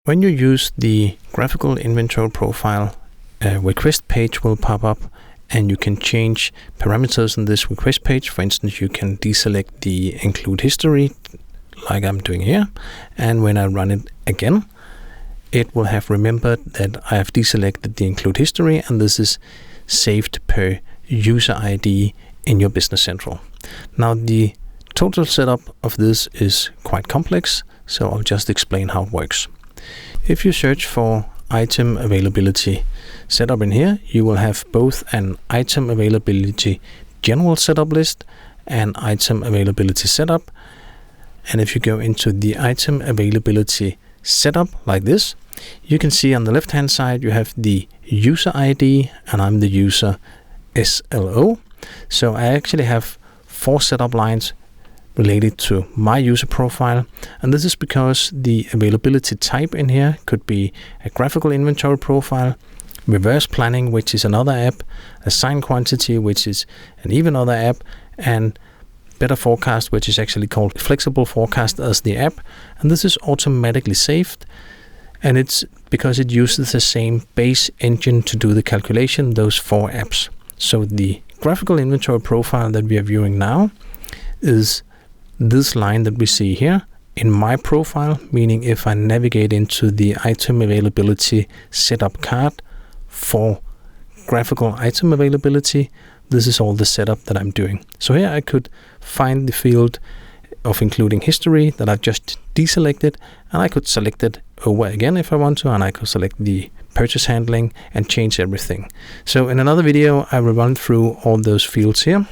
When you use the graphical inventory profile, a request page will pop up and you can change parameters in this request page. For instance, you can deselect the include history like I'm doing here. And when I run it again, it will have remembered that I have deselected the include history, and this is saved per user ID in your Business Central. Now, the total setup of this is quite complex, so I'll just explain how it works. If you search for item availability setup in here, you will have both an item availability general setup list and item availability setup. And if you go into the item availability setup like this, you can see on the left hand side you have the user ID, and I'm the user SLO. So I actually have 4 setup lines related to my user profile, and this is because the availability type in here could be a graphical inventory profile, reverse planning, which is another app, assign quantity, which is an even other app, and better forecast, which is actually called flexible forecast as the app. And this is automatically saved, and it's because it uses the same base engine to do the calculation, those 4 apps. So the graphical inventory profile that we are viewing now is this line that we see here in my profile, meaning if I navigate into the item availability setup card for graphical item availability, this is all the setup that I'm doing. So here I could find the field of including history that I've just deselected, and I could select it over again if I want to, and I could select the purchase handling and change everything. So in another video, I will run through all those fields here.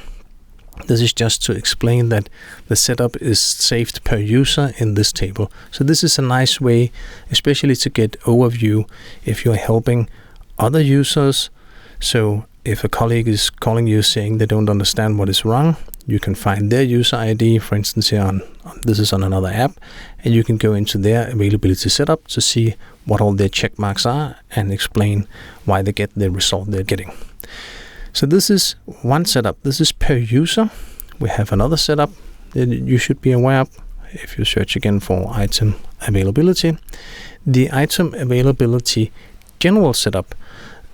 This is just to explain that the setup is saved per user in this table. So this is a nice way, especially to get overview if you're helping other users. So if a colleague is calling you saying they don't understand what is wrong, you can find their user ID, for instance here this is on another app, and you can go into their availability setup to see what all their check marks are and explain why they get the result they're getting. So this is one setup. This is per user. We have another setup that you should be aware of if you search again for item availability. The item availability general setup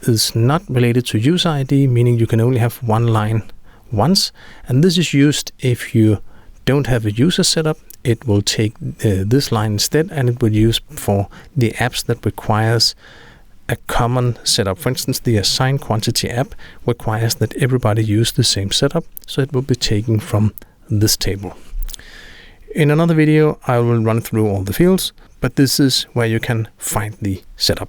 is not related to user ID, meaning you can only have one line once. And this is used if you don't have a user setup. It will take this line instead, and it will use for the apps that requires a common setup. For instance, the assign quantity app requires that everybody use the same setup, so it will be taken from this table. In another video, I will run through all the fields, but this is where you can find the setup.